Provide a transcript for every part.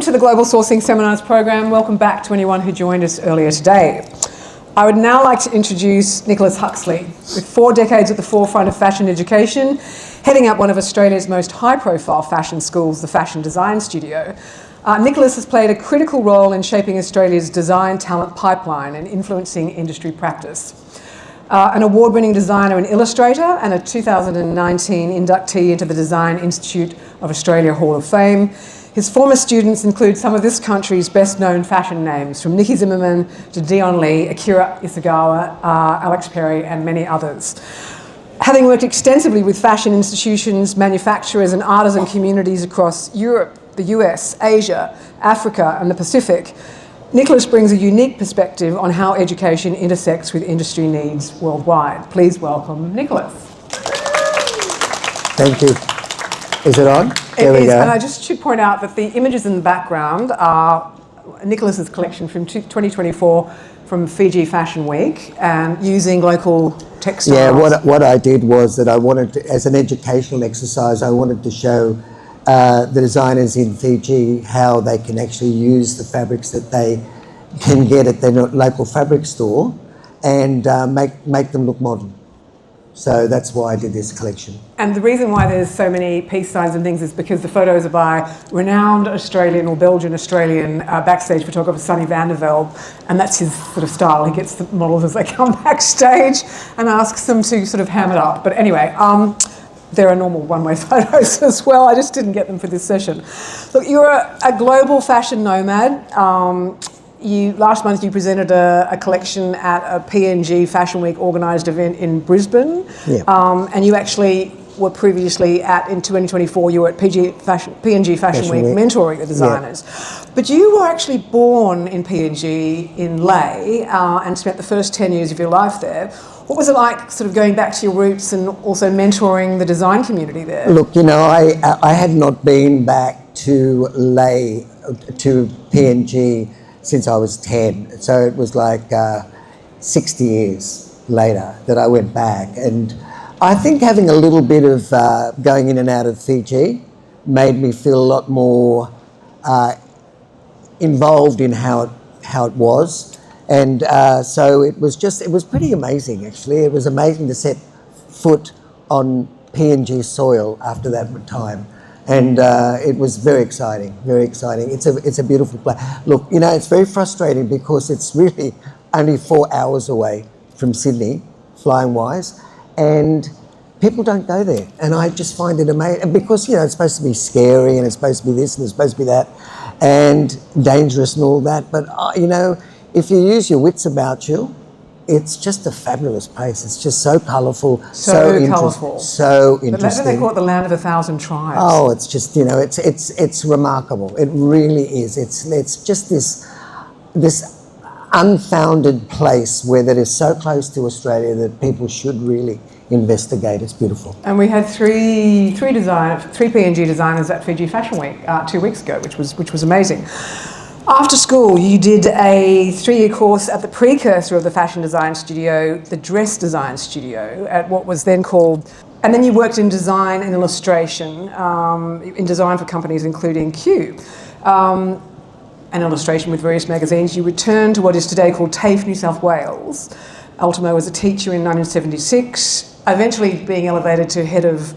Welcome to the Global Sourcing Seminars program. Welcome back to anyone who joined us earlier today. I would now like to introduce Nicholas Huxley. With 4 decades at the forefront of fashion education, heading up one of Australia's most high-profile fashion schools, the Fashion Design Studio, Nicholas has played a critical role in shaping Australia's design talent pipeline and influencing industry practice. An award-winning designer and illustrator and a 2019 inductee into the Design Institute of Australia Hall of Fame. His former students include some of this country's best-known fashion names, from Nikki Zimmerman to Dion Lee, Akira Isagawa, Alex Perry, and many others. Having worked extensively with fashion institutions, manufacturers, and artisan communities across Europe, the US, Asia, Africa, and the Pacific, Nicholas brings a unique perspective on how education intersects with industry needs worldwide. Please welcome Nicholas. Thank you. Is it on? There we go. And I just should point out that the images in the background are Nicholas's collection from 2024 from Fiji Fashion Week, and using local textiles. Yeah, what I did was that I wanted to, as an educational exercise, I wanted to show the designers in Fiji how they can actually use the fabrics that they can get at their local fabric store and make them look modern. So that's why I did this collection. And the reason why there's so many peace signs and things is because the photos are by renowned Australian or Belgian Australian backstage photographer Sonny Vandervelde, and that's his sort of style. He gets the models as they come backstage and asks them to sort of ham it up. But anyway, there are normal one-way photos as well. I just didn't get them for this session. Look, you're a global fashion nomad. Last month you presented a collection at a PNG Fashion Week organised event in Brisbane. Yeah. And you actually were previously in 2024, you were at PNG Fashion Week mentoring the designers. Yeah. But you were actually born in PNG in Lae and spent the first 10 years of your life there. What was it like sort of going back to your roots and also mentoring the design community there? Look, you know, I had not been back to Lae, to PNG, since I was 10. So it was like 60 years later that I went back. And I think having a little bit of going in and out of Fiji made me feel a lot more involved in how it was. And so it was pretty amazing, actually. It was amazing to set foot on PNG soil after that time. And it was very exciting, very exciting. It's a beautiful place. Look, you know, it's very frustrating because it's really only 4 hours away from Sydney, flying-wise, and people don't go there. And I just find it amazing because, you know, it's supposed to be scary and it's supposed to be this and it's supposed to be that and dangerous and all that. But, you know, if you use your wits about you, it's just a fabulous place. It's just so colourful, so colourful, so interesting. They call it the land of 1,000 tribes. Oh, it's just, you know, it's remarkable. It really is. It's just this unfounded place where that is so close to Australia that people should really investigate. It's beautiful. And we had three PNG designers at Fiji Fashion Week 2 weeks ago, which was amazing. After school, you did a 3-year course at the precursor of the Fashion Design Studio, the Dress Design Studio, at what was then called, and then you worked in design and illustration, in design for companies including Q, and illustration with various magazines. You returned to what is today called TAFE New South Wales, Ultimo as a teacher in 1976, eventually being elevated to head of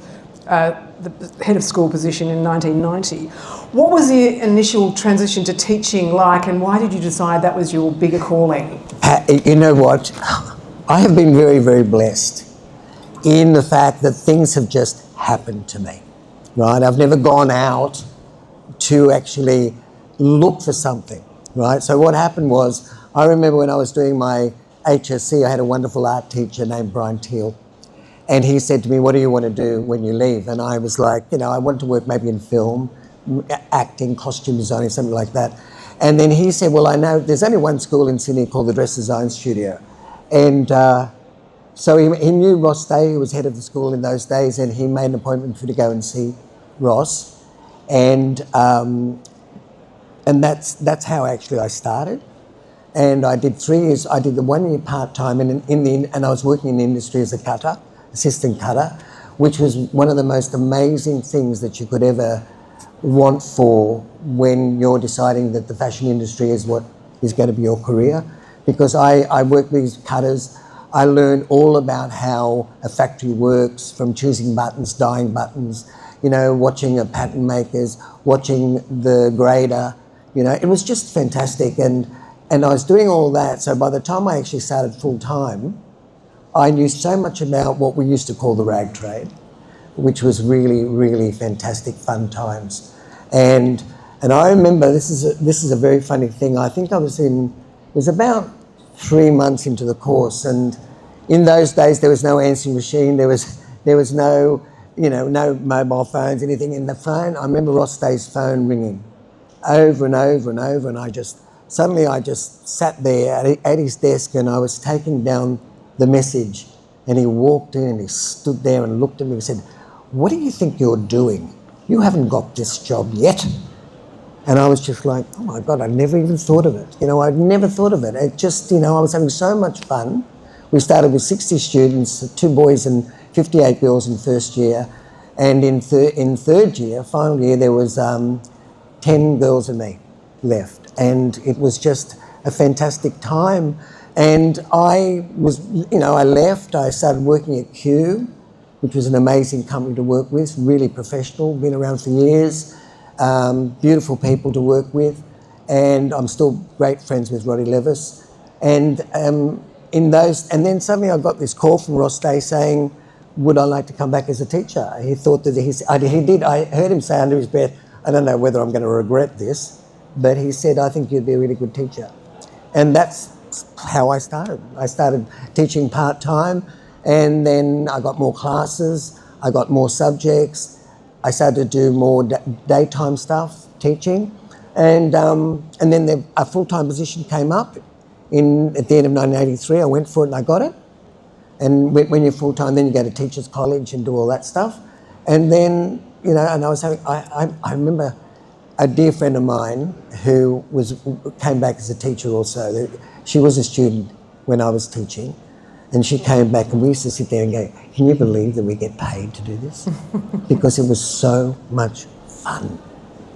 school position in 1990. What was the initial transition to teaching like, and why did you decide that was your bigger calling? You know what? I have been very, very blessed in the fact that things have just happened to me, right? I've never gone out to actually look for something, right? So what happened was, I remember when I was doing my HSC, I had a wonderful art teacher named Brian Teal. And he said to me, what do you want to do when you leave? And I was like, you know, I want to work maybe in film, acting, costume designing, something like that. And then he said, well, I know there's only one school in Sydney called the Dress Design Studio. And so he knew Ross Day, who was head of the school in those days, and he made an appointment for me to go and see Ross. And that's how actually I started. And I did 3 years. I did the 1 year part-time and I was working in the industry as a cutter, assistant cutter, which was one of the most amazing things that you could ever want for when you're deciding that the fashion industry is what is going to be your career. Because I work with these cutters. I learn all about how a factory works, from choosing buttons, dyeing buttons, you know, watching a pattern makers, watching the grader. You know, it was just fantastic. And I was doing all that. So by the time I actually started full time, I knew so much about what we used to call the rag trade, which was really, really fantastic, fun times. And I remember, this is a very funny thing. I think it was about 3 months into the course, and in those days there was no answering machine, there was no, you know, no mobile phones, anything in the phone. I remember Ross Day's phone ringing over and over and over, and I just sat there at his desk, and I was taking down the message, and he walked in and he stood there and looked at me and said, "What do you think you're doing? You haven't got this job yet." And I was just like, oh my God, I never even thought of it. You know, I'd never thought of it. It just, you know, I was having so much fun. We started with 60 students, 2 boys and 58 girls in first year. And in third year, final year, there was 10 girls and me left. And it was just a fantastic time. And I was, you know, I left, I started working at Q, which was an amazing company to work with, really professional, been around for years. Beautiful people to work with, and I'm still great friends with Roddy Levis. And and then suddenly I got this call from Ross Day saying, would I like to come back as a teacher? He thought that I heard him say under his breath, I don't know whether I'm going to regret this, but he said, I think you'd be a really good teacher. And that's how I started. I started teaching part-time, and then I got more classes, I got more subjects. I started to do more daytime stuff, teaching, and then a full-time position came up at the end of 1983. I went for it and I got it. And when you're full-time, then you go to teachers' college and do all that stuff. And then, you know, and I remember a dear friend of mine who came back as a teacher also. She was a student when I was teaching. And she came back, and we used to sit there and go, can you believe that we get paid to do this? Because it was so much fun,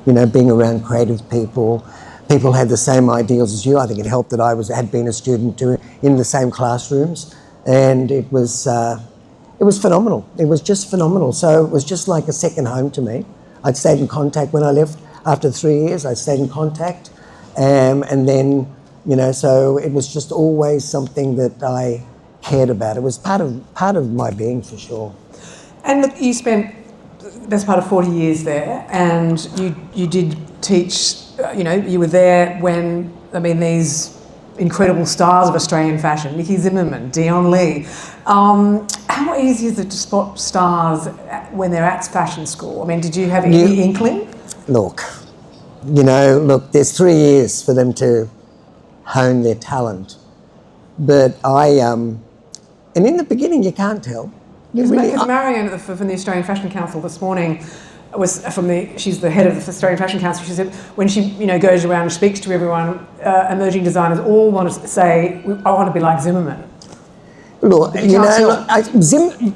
you know, being around creative people. People had the same ideals as you. I think it helped that I had been a student too, in the same classrooms, and it was phenomenal. It was just phenomenal. So it was just like a second home to me. I'd stayed in contact when I left. After 3 years, I stayed in contact, and then, you know, so it was just always something that I cared about. It was part of my being, for sure. And look, you spent the best part of 40 years there, and you did teach, you know, you were there when, I mean, these incredible stars of Australian fashion, Nikki Zimmerman, Dion Lee. How easy is it to spot stars when they're at fashion school? I mean, did you have any inkling? Look, there's 3 years for them to hone their talent. But and in the beginning, you can't tell. Because Marianne from the Australian Fashion Council this morning she's the head of the Australian Fashion Council. She said when she, you know, goes around and speaks to everyone, emerging designers all want to say, I want to be like Zimmerman. Look,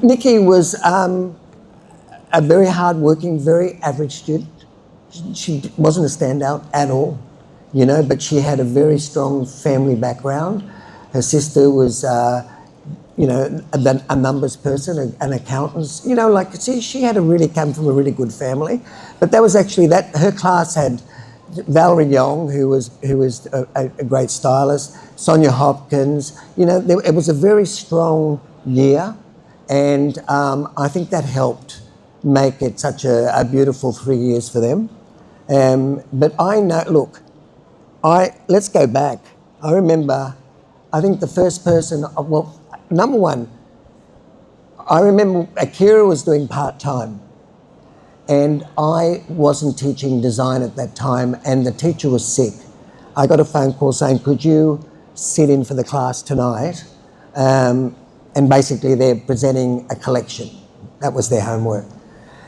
Nikki was a very hard-working, very average student. She wasn't a standout at all, you know, but she had a very strong family background. Her sister was, you know, a numbers person, an accountant. You know, like, she had come from a really good family. But that was actually her class had Valerie Young, who was a great stylist, Sonia Hopkins. You know, it was a very strong year, and I think that helped make it such a beautiful 3 years for them. But I know, look, let's go back. I remember, I think the first person, well, number one, I remember Akira was doing part-time, and I wasn't teaching design at that time, and the teacher was sick. I got a phone call saying, could you sit in for the class tonight? And basically they're presenting a collection. That was their homework.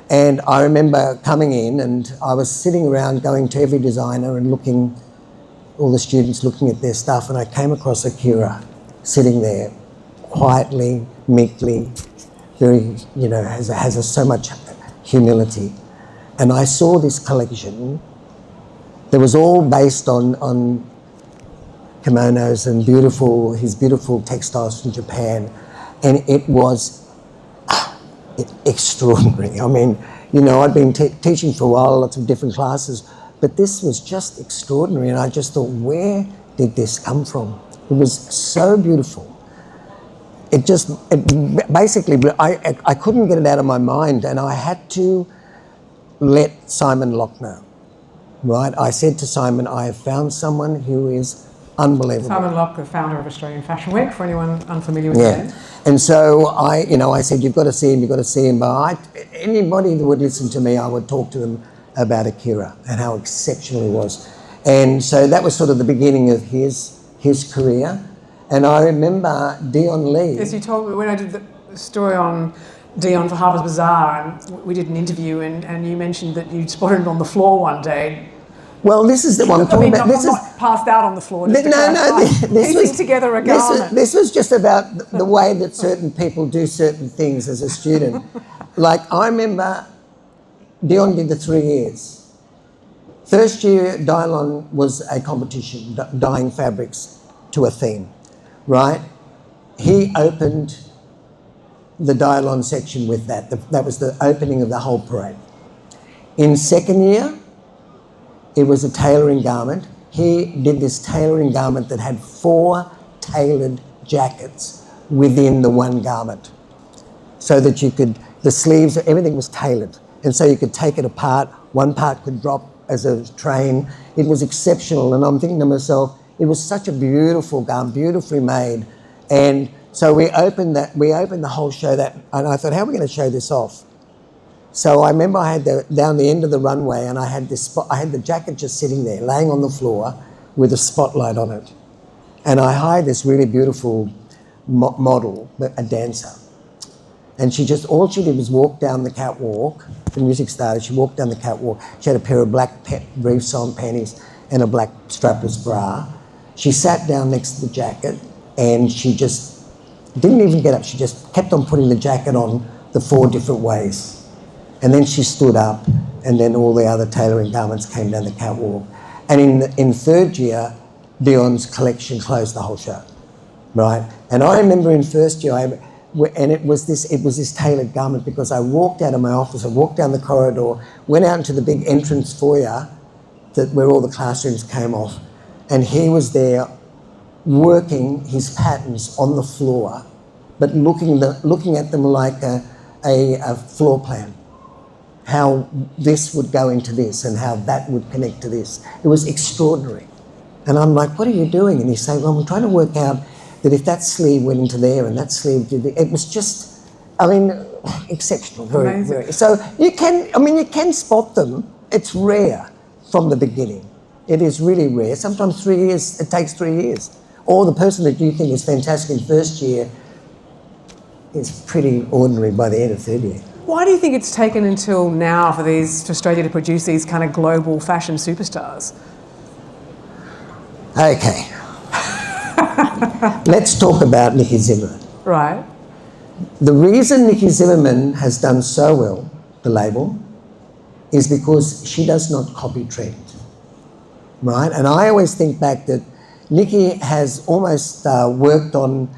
And I remember coming in, and I was sitting around going to every designer and all the students looking at their stuff, and I came across Akira sitting there quietly, meekly, very, you know, has so much humility. and I saw this collection that was all based on kimonos and his beautiful textiles from Japan, and it was extraordinary. I mean, you know, I'd been teaching for a while, lots of different classes, but this was just extraordinary, and I just thought, where did this come from? It was so beautiful. Basically, I couldn't get it out of my mind, and I had to let Simon Locke know, right? I said to Simon, I have found someone who is unbelievable. Simon Locke, the founder of Australian Fashion Week, for anyone unfamiliar with him. And so I said, you've got to see him. But anybody that would listen to me, I would talk to them about Akira and how exceptional he was. And so that was sort of the beginning of his career. And I remember Dion Lee. Yes, you told me when I did the story on Dion for Harper's Bazaar, and we did an interview, and you mentioned that you'd spotted him on the floor one day. Well, this is the one I'm talking about. Not passed out on the floor. Just this was together a garment. This was just about the way that certain people do certain things as a student. Like, I remember Dion did the 3 years. First year, Dylon was a competition, dyeing fabrics to a theme, right? He opened the Dylon section with that. That was the opening of the whole parade. In second year, it was a tailoring garment. He did this tailoring garment that had 4 tailored jackets within the one garment, so that the sleeves, everything was tailored. And so you could take it apart. One part could drop as a train. It was exceptional. And I'm thinking to myself, it was such a beautiful garment, beautifully made. And so we opened the whole show and I thought, how are we going to show this off? So I remember I had down the end of the runway, and I had the jacket just sitting there, laying on the floor with a spotlight on it. And I hired this really beautiful model, a dancer. And all she did was walk down the catwalk. The music started, she walked down the catwalk. She had a pair of black briefs on, panties, and a black strapless bra. She sat down next to the jacket, and she just didn't even get up. She just kept on putting the jacket on the 4 different ways. And then she stood up, and then all the other tailoring garments came down the catwalk. And in third year, Dion's collection closed the whole show, right? And I remember in first year, and it was this tailored garment, because I walked out of my office, I walked down the corridor, went out into the big entrance foyer where all the classrooms came off, and he was there working his patterns on the floor, but looking at them like a floor plan. How this would go into this and how that would connect to this. It was extraordinary. And I'm like, what are you doing? And he's saying, well, I'm trying to work out that if that sleeve went into there and that sleeve did it was just, exceptional, very, very. So you can spot them. It's rare from the beginning. It is really rare. Sometimes 3 years, it takes 3 years. Or the person that you think is fantastic in first year is pretty ordinary by the end of third year. Why do you think it's taken until now for Australia to produce these kind of global fashion superstars? Okay. Let's talk about Nikki Zimmerman. Right. The reason Nikki Zimmerman has done so well, the label, is because she does not copy trend, right? And I always think back that Nikki has almost worked on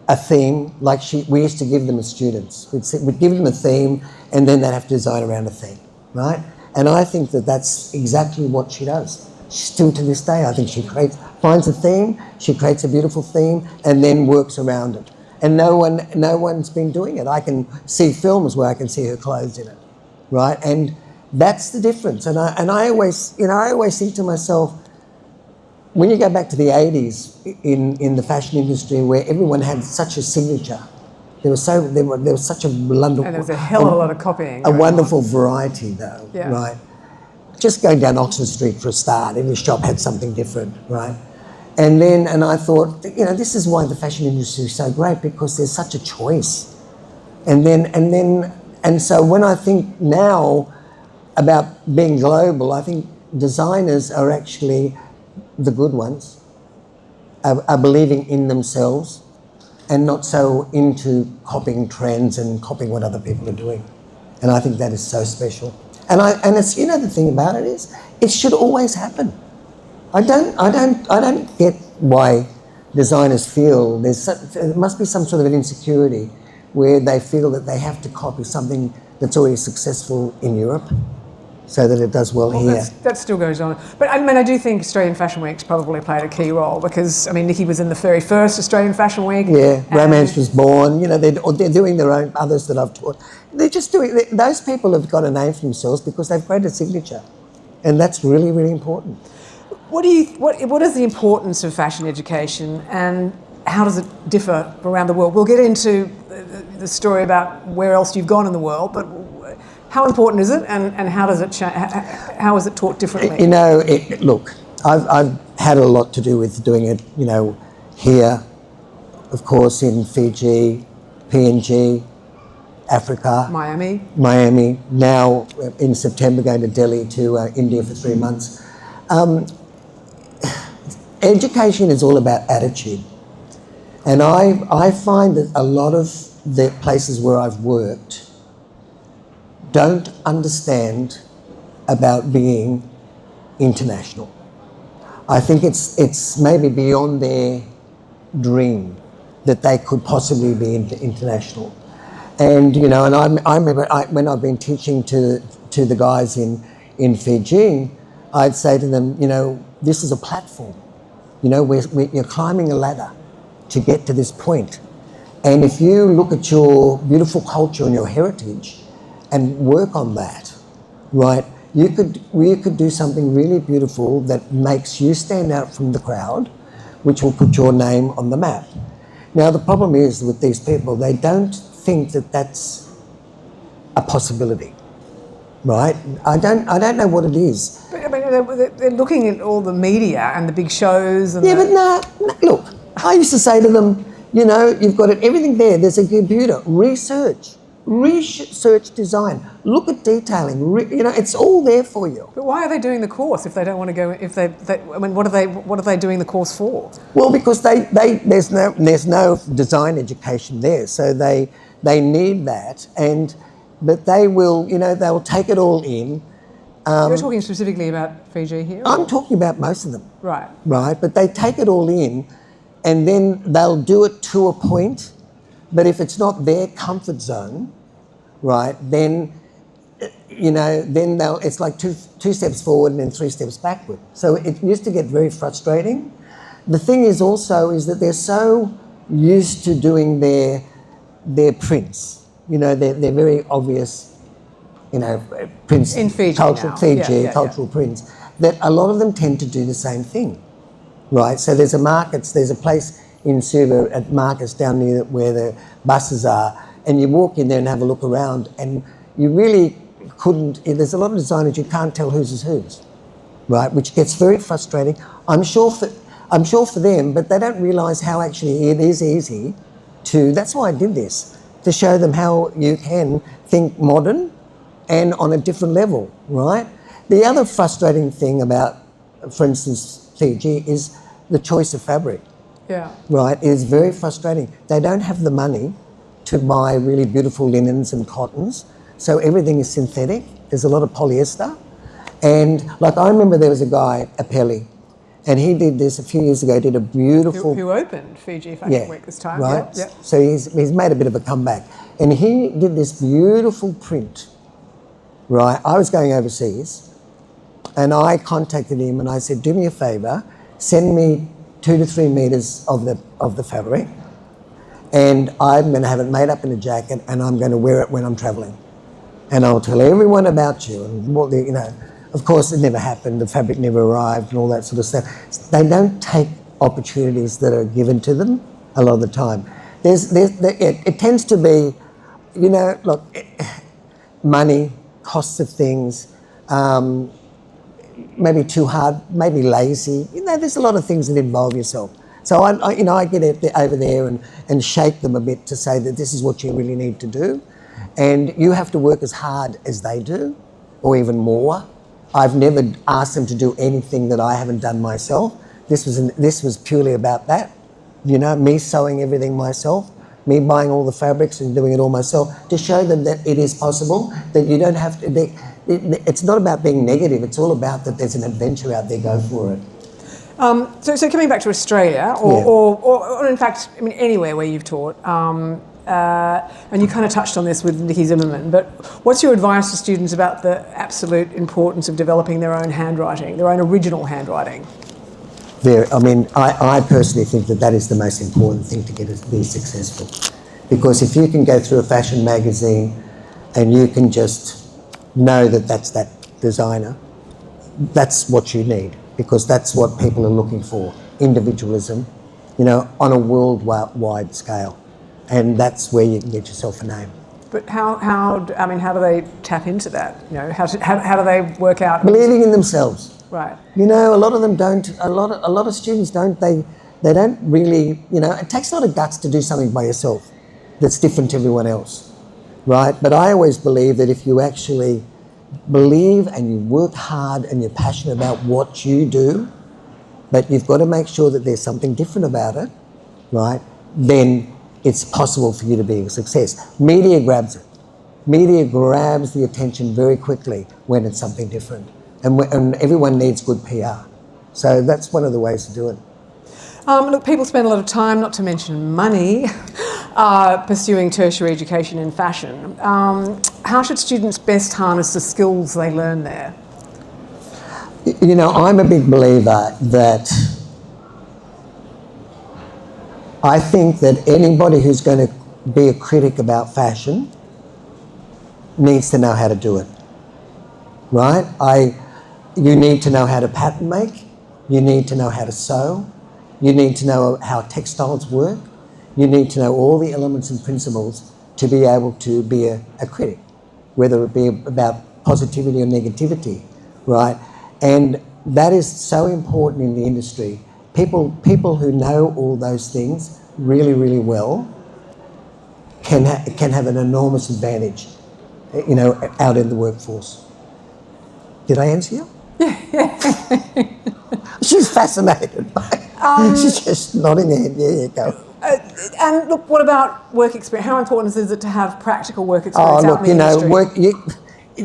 a theme, like we used to give them as students. We'd give them a theme, and then they'd have to design around a theme, right? And I think that that's exactly what she does. Still to this day, I think she finds a theme, she creates a beautiful theme, and then works around it. And no one's been doing it. I can see films where I can see her clothes in it, right? And that's the difference. And I always think to myself, when you go back to the 80s in the fashion industry, where everyone had such a signature, there was such a wonderful... And there was a hell of a lot of copying. A wonderful variety, though, yeah. Right? Just going down Oxford Street for a start, every shop had something different, right? And I thought, this is why the fashion industry is so great, because there's such a choice. And so when I think now about being global, I think designers are actually the good ones, are believing in themselves and not so into copying trends and copying what other people are doing. And I think that is so special. And it's, you know, the thing about it is, it should always happen. I don't get why designers feel there must be some sort of an insecurity where they feel that they have to copy something that's already successful in Europe so that it does well here. That still goes on. But I mean, I do think Australian Fashion Week's probably played a key role because, I mean, Nikki was in the very first Australian Fashion Week. Yeah, Romance was born. You know, they're doing their own, others that I've taught. They're just doing, those people have got a name for themselves because they've created a signature. And that's really, really important. What is the importance of fashion education and how does it differ around the world? We'll get into the story about where else you've gone in the world, but how important is it and how does it how is it taught differently? You know, look, I've had a lot to do with doing it, you know, here, of course, in Fiji, PNG, Africa. Miami. Now, in September, going to Delhi to India for 3 months. Education is all about attitude. And I find that a lot of the places where I've worked don't understand about being international. I think it's maybe beyond their dream that they could possibly be international. And, you know, and I remember when I've been teaching to the guys in Fiji, I'd say to them, you know, this is a platform. You know, you're climbing a ladder to get to this point. And if you look at your beautiful culture and your heritage and work on that, right, you could do something really beautiful that makes you stand out from the crowd, which will put your name on the map. Now, the problem is with these people, they don't think that that's a possibility. Right, I don't know what it is. But I mean, they're looking at all the media and the big shows. And yeah, but no, look, I used to say to them, you know, you've got everything there. There's a computer. Research design. Look at detailing. You know, it's all there for you. But why are they doing the course if they don't want to go? I mean, what are they doing the course for? Well, because there's no design education there, so they need that But they will, you know, they'll take it all in. You're talking specifically about Fiji here? I'm talking about most of them. Right. Right, but they take it all in and then they'll do it to a point, but if it's not their comfort zone, right, then, you know, then it's like two steps forward and then 3 steps backward. So it used to get very frustrating. The thing is also is that they're so used to doing their prints. You know, they're very obvious, you know, prints. In Fiji cultural prints, that a lot of them tend to do the same thing, right? So there's a place in Suva at markets down near where the buses are, and you walk in there and have a look around, and you really couldn't, there's a lot of designers, you can't tell whose is whose, right? Which gets very frustrating. I'm sure for them, but they don't realise how actually it is easy to, that's why I did this, to show them how you can think modern and on a different level, right? The other frustrating thing about, for instance, Fiji is the choice of fabric. Yeah. Right, it is very frustrating. They don't have the money to buy really beautiful linens and cottons, so everything is synthetic. There's a lot of polyester. And like I remember there was a guy, Apelli, and he did this a few years ago, did a beautiful... Who opened Fiji Fashion Week this time. Right. Yeah. So he's made a bit of a comeback. And he did this beautiful print, right? I was going overseas and I contacted him and I said, do me a favour, send me 2 to 3 metres of the fabric and I'm going to have it made up in a jacket and I'm going to wear it when I'm travelling. And I'll tell everyone about you and what you know. Of course, it never happened. The fabric never arrived and all that sort of stuff. They don't take opportunities that are given to them a lot of the time. It tends to be, you know, look, money, costs of things, maybe too hard, maybe lazy. You know, there's a lot of things that involve yourself. So I get over there and shake them a bit to say that this is what you really need to do, and you have to work as hard as they do, or even more. I've never asked them to do anything that I haven't done myself. This was purely about that. You know, me sewing everything myself, me buying all the fabrics and doing it all myself to show them that it is possible, that you don't have to, it's not about being negative. It's all about that there's an adventure out there. Go for it. So coming back to Australia, or in fact, I mean, anywhere where you've taught, and you kind of touched on this with Nicky Zimmerman, but what's your advice to students about the absolute importance of developing their own handwriting, their own original handwriting? I personally think that is the most important thing to be successful. Because if you can go through a fashion magazine and you can just know that that's that designer, that's what you need, because that's what people are looking for, individualism, on a worldwide scale. And that's where you can get yourself a name. But how do they tap into that? How do they work out? Believing in themselves. Right. A lot of them don't, a lot of students don't, they don't really, it takes a lot of guts to do something by yourself that's different to everyone else, right? But I always believe that if you actually believe and you work hard and you're passionate about what you do, but you've got to make sure that there's something different about it, right? Then it's possible for you to be a success. Media grabs it. Media grabs the attention very quickly when it's something different. And everyone needs good PR. So that's one of the ways to do it. Look, people spend a lot of time, not to mention money, pursuing tertiary education in fashion. How should students best harness the skills they learn there? I'm a big believer that I think that anybody who's going to be a critic about fashion needs to know how to do it, right? You need to know how to pattern make. You need to know how to sew. You need to know how textiles work. You need to know all the elements and principles to be able to be a critic, whether it be about positivity or negativity, right? And that is so important in the industry. People who know all those things really, really well can have an enormous advantage, out in the workforce. Did I answer you? Yeah. She's fascinated by it. She's just nodding her head. Yeah, you go. And look, what about work experience? How important is it to have practical work experience out in the industry?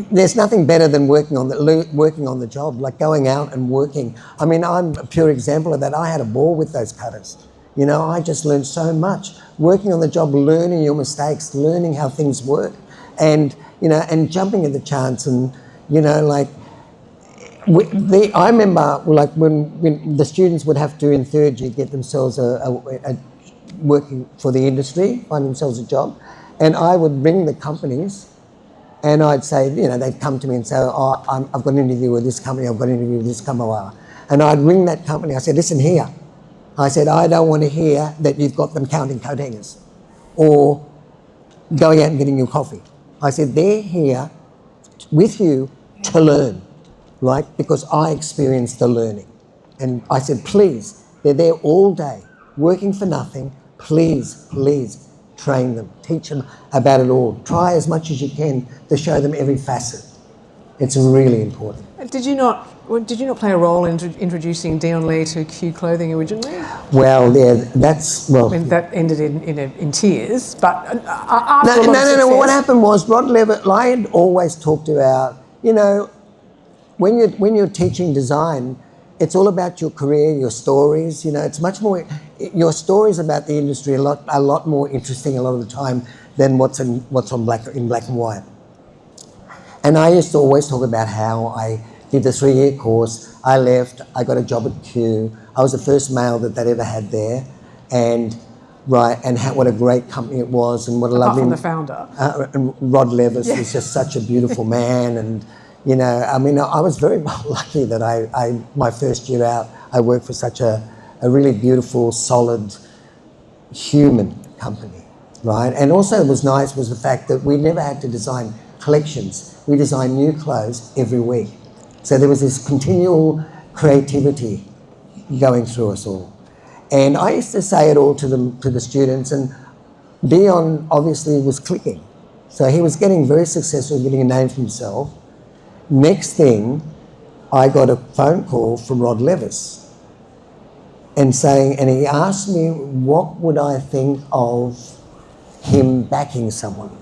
There's nothing better than working on the job, like going out and working. I mean, I'm a pure example of that. I had a ball with those cutters. I just learned so much working on the job, learning your mistakes, learning how things work, and jumping at the chance. And I remember when the students would have to in third year get themselves a working for the industry, find themselves a job, and I would ring the companies. And I'd say, they'd come to me and say, I've got an interview with this company, I've got an interview with this company. And I'd ring that company. I said, listen here. I said, I don't want to hear that you've got them counting coat hangers or going out and getting you coffee. I said, they're here with you to learn, right? Because I experienced the learning. And I said, please, they're there all day, working for nothing. Please, please. Train them, teach them about it all. Try as much as you can to show them every facet. It's really important. Did you not play a role in introducing Dion Lee to Q Clothing originally? Well, yeah, I mean, that ended in tears, but after No. What happened was Rod Levitt. I had always talked about, when you're teaching design, it's all about your career, your stories. It's much more. Your stories about the industry are a lot more interesting a lot of the time than what's in black and white. And I used to always talk about how I did the 3-year course. I left. I got a job at Q. I was the first male that they'd ever had there, and what a great company it was, and what a lovely. Apart from the founder. And Rod Levis was just such a beautiful man, and. I was very lucky that my first year out, I worked for such a really beautiful, solid, human company, right? And also what was nice was the fact that we never had to design collections. We designed new clothes every week. So there was this continual creativity going through us all. And I used to say it all to the students, and Dion obviously was clicking. So he was getting very successful, getting a name for himself. Next thing, I got a phone call from Rod Levis and he asked me what would I think of him backing someone.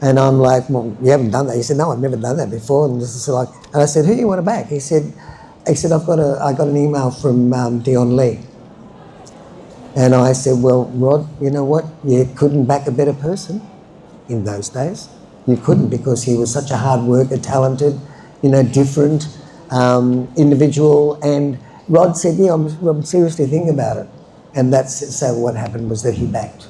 And I'm like, well, you haven't done that. He said, no, I've never done that before. And this is like, and I said, who do you want to back? He said, I got an email from Dion Lee. And I said, well, Rod, you know what? You couldn't back a better person in those days. You couldn't, because he was such a hard worker, talented, different individual. And Rod said, yeah, I'm seriously thinking about it. And so what happened was that he backed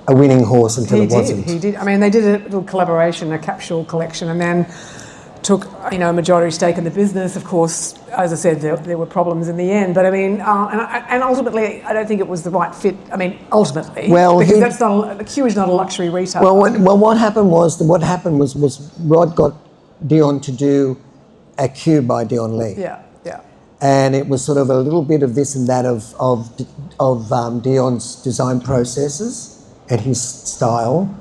a winning horse until it wasn't. He did. I mean, they did a little collaboration, a capsule collection, and then took a majority stake in the business. Of course, as I said, there were problems in the end. But I mean, and ultimately, I don't think it was the right fit. I mean, ultimately, because Q is not a luxury retailer. Well, what happened was Rod got Dion to do a Q by Dion Lee. Yeah. And it was sort of a little bit of this and that of Dion's design processes and his style,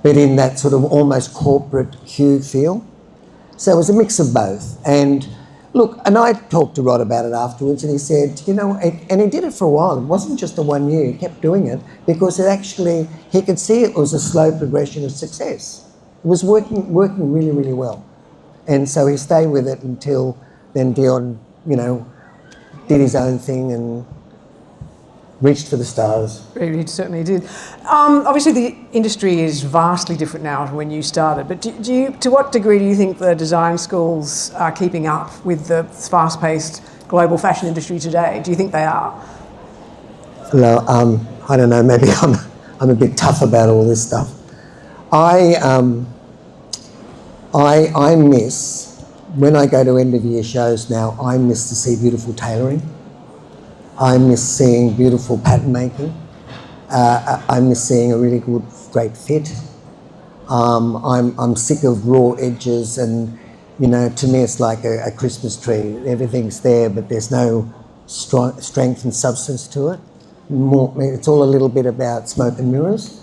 but in that sort of almost corporate hue feel. So it was a mix of both. And look, and I talked to Rod about it afterwards, and he said, and he did it for a while. It wasn't just a 1 year. He kept doing it because he could see it was a slow progression of success. It was working really, really well. And so he stayed with it until then Dion, did his own thing and reached for the stars. He certainly did. Obviously, the industry is vastly different now to when you started. But to what degree do you think the design schools are keeping up with the fast-paced global fashion industry today? Do you think they are? No, I don't know. Maybe I'm a bit tough about all this stuff. I miss, when I go to end of year shows now, I miss to see beautiful tailoring. I miss seeing beautiful pattern making. I miss seeing a really great fit. I'm sick of raw edges, and to me it's like a Christmas tree. Everything's there, but there's no strength and substance to it. It's all a little bit about smoke and mirrors,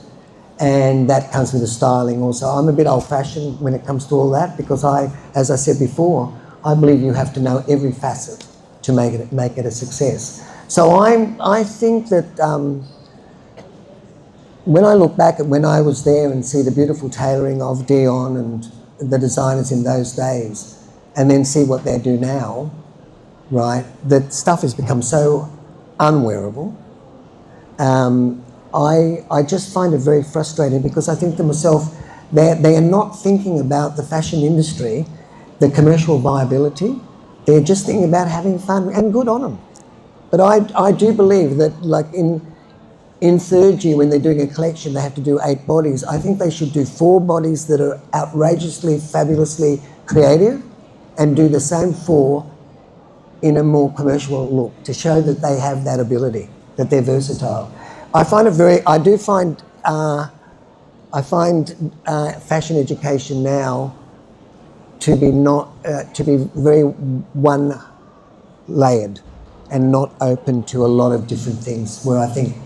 and that comes with the styling also. I'm a bit old-fashioned when it comes to all that, because as I said before, I believe you have to know every facet to make it a success. So I think that when I look back at when I was there and see the beautiful tailoring of Dion and the designers in those days, and then see what they do now, right, that stuff has become so unwearable. I just find it very frustrating, because I think to myself, they are not thinking about the fashion industry, the commercial viability. They're just thinking about having fun, and good on them. But I do believe that, like in third year, when they're doing a collection, they have to do 8 bodies. I think they should do 4 bodies that are outrageously, fabulously creative, and do the same 4 in a more commercial look, to show that they have that ability, that they're versatile. I find fashion education now to be very one-layered and not open to a lot of different things, where I think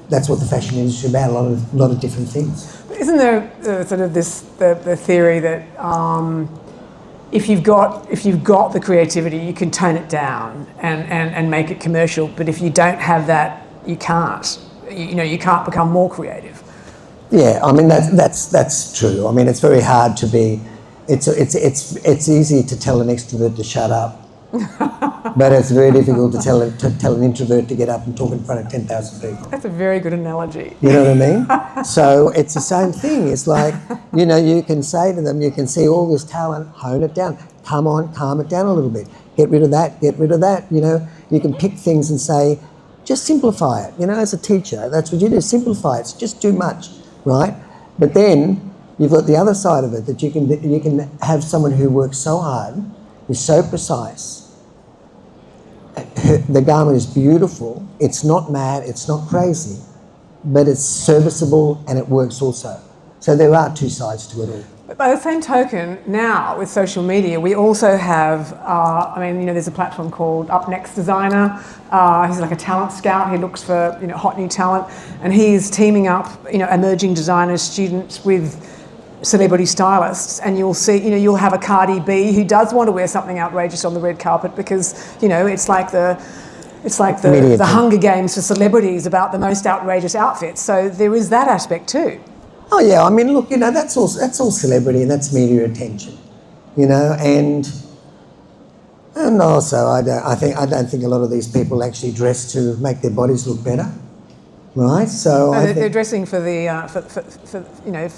that's what the fashion industry is about, a lot of different things. Isn't there sort of the theory that if you've got the creativity, you can tone it down and make it commercial, but if you don't have that, you can't. You can't become more creative. Yeah, I mean that's true. I mean, it's very hard to be. It's easy to tell an extrovert to shut up, but it's very difficult to tell an introvert to get up and talk in front of 10,000 people. That's a very good analogy. You know what I mean? So it's the same thing. It's like, you can say to them, you can see all this talent, hone it down. Come on, calm it down a little bit. Get rid of that, get rid of that. You can pick things and say, just simplify it. As a teacher, that's what you do, simplify it. It's just too much, right? But then you've got the other side of it, that you can have someone who works so hard, who's so precise. The garment is beautiful. It's not mad, it's not crazy, but it's serviceable and it works also. So there are 2 sides to it all. But by the same token, now with social media, we also have, there's a platform called Up Next Designer. He's like a talent scout. He looks for, hot new talent, and he's teaming up, emerging designers, students with celebrity stylists, and you'll see, you'll have a Cardi B who does want to wear something outrageous on the red carpet, because, it's like the Hunger Games for celebrities about the most outrageous outfits. So there is that aspect too. Oh yeah, I mean, look, you know, that's all celebrity and that's media attention, you know, and also I don't think a lot of these people actually dress to make their bodies look better, right? So No, I they're think dressing for the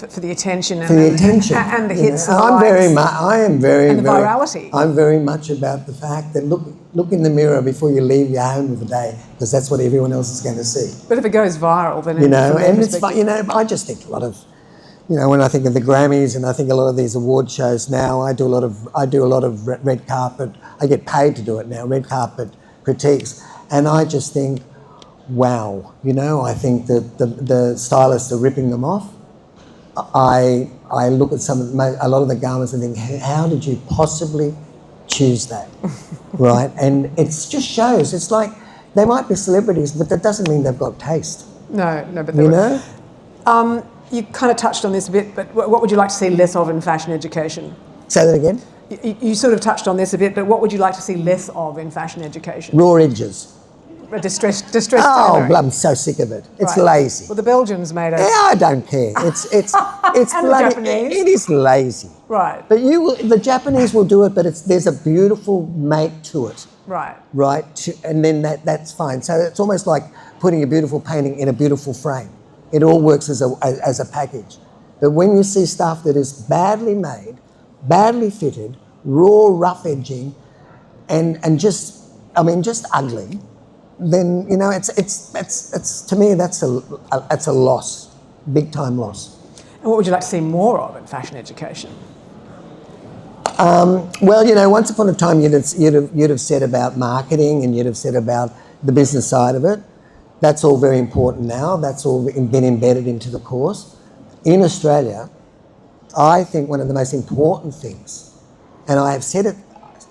for the attention for the attention and the you know. hits And and the likes I am very and the very virality. I'm very much about the fact that look in the mirror before you leave your home of the day, because that's what everyone else is going to see. But if it goes viral, then You know, from their and it's fun. perspective- You know, I just think a lot of, you know, when I think of the Grammys and I think a lot of these award shows now, I do a lot of red carpet. I get paid to do it now, red carpet critiques, and I just think, wow, you know, I think that the stylists are ripping them off. I look at a lot of the garments and think, how did you possibly choose that, right? And it just shows. It's like they might be celebrities, but that doesn't mean they've got taste. No, but You know. you kind of touched on this a bit. But what would you like to see less of in fashion education? Say that again. You sort of touched on this a bit, but what would you like to see less of in fashion education? Raw edges. Distressed Oh, tailoring. I'm so sick of it. It's Right. lazy. Well, the Belgians made a... Yeah, I don't care. It's And the bloody. Japanese. It is lazy. Right, But the Japanese will do it, but there's a beautiful make to it, right. right? And then that's fine. So it's almost like putting a beautiful painting in a beautiful frame. It all works as a package. But when you see stuff that is badly made, badly fitted, raw, rough edging, and just ugly, then you know it's to me that's a loss, big time loss. And what would you like to see more of in fashion education? Well, you know, once upon a time you'd have said about marketing and you'd have said about the business side of it. That's all very important now. That's all been embedded into the course. In Australia, I think one of the most important things, and I have said it,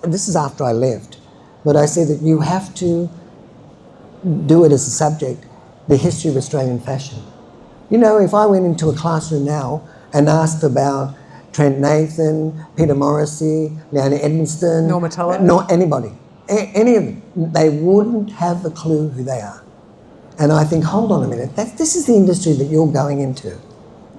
this is after I left, but I said that you have to do it as a subject, the history of Australian fashion. You know, if I went into a classroom now and asked about Trent Nathan, Peter Morrissey, Leona Edmonston, Norma Tallow? not anybody, any of them, they wouldn't have a clue who they are. And I think, hold on a minute, this is the industry that you're going into,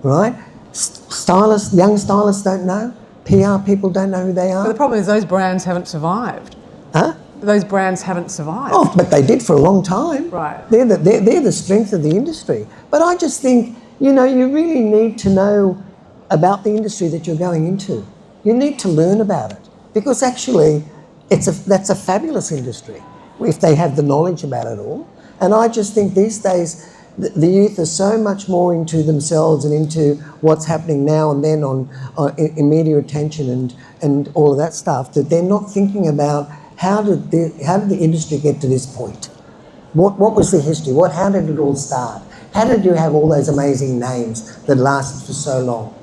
right? Stylists, young stylists don't know. PR people don't know who they But the are. problem is those brands haven't survived. Huh? Those brands haven't survived. Oh, but they did for a long time. Right. They're the strength of the industry. But I just think, you know, you really need to know about the industry that you're going into. You need to learn about it, because actually that's a fabulous industry if they have the knowledge about it all. And I just think these days the youth are so much more into themselves and into what's happening now and then in media attention and all of that stuff, that they're not thinking about how did the industry get to this point? What was the history? How did it all start? How did you have all those amazing names that lasted for so long?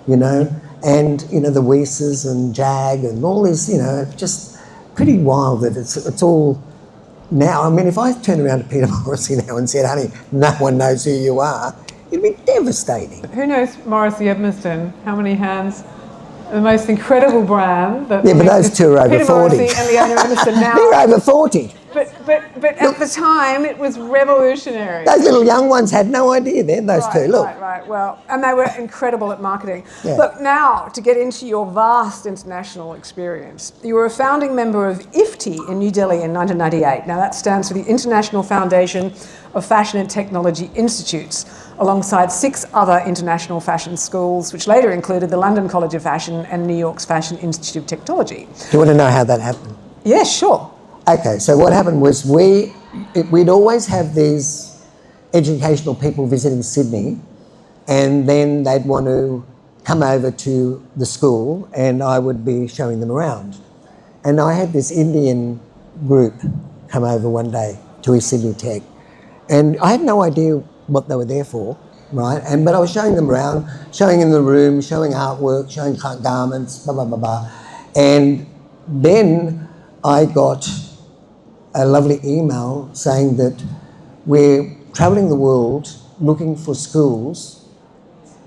You know, and you know the Weeses and Jag and all this. You know, just pretty wild that it's all. Now, I mean, if I turned around to Peter Morrissey now and said, honey, no one knows who you are, it'd be devastating. Who knows Morrissey Edmonston? How many hands? The most incredible brand. That Yeah, but those two are over Peter 40. Morrissey and Leona Edmonston now. They're over 40. But at the time, it was revolutionary. Those little young ones had no idea then, those two. Look. Right. Well, and they were incredible at marketing. Yeah. Look, now, to get into your vast international experience, you were a founding member of IFTI in New Delhi in 1998. Now, that stands for the International Foundation of Fashion and Technology Institutes, alongside 6 other international fashion schools, which later included the London College of Fashion and New York's Fashion Institute of Technology. Do you want to know how that happened? Yeah, sure. Okay, so what happened was we'd always have these educational people visiting Sydney, and then they'd want to come over to the school and I would be showing them around. And I had this Indian group come over one day to East Sydney Tech, and I had no idea what they were there for, right? But I was showing them around, showing in the room, showing artwork, showing garments, blah, blah, blah, blah. And then I got a lovely email saying that we're travelling the world looking for schools,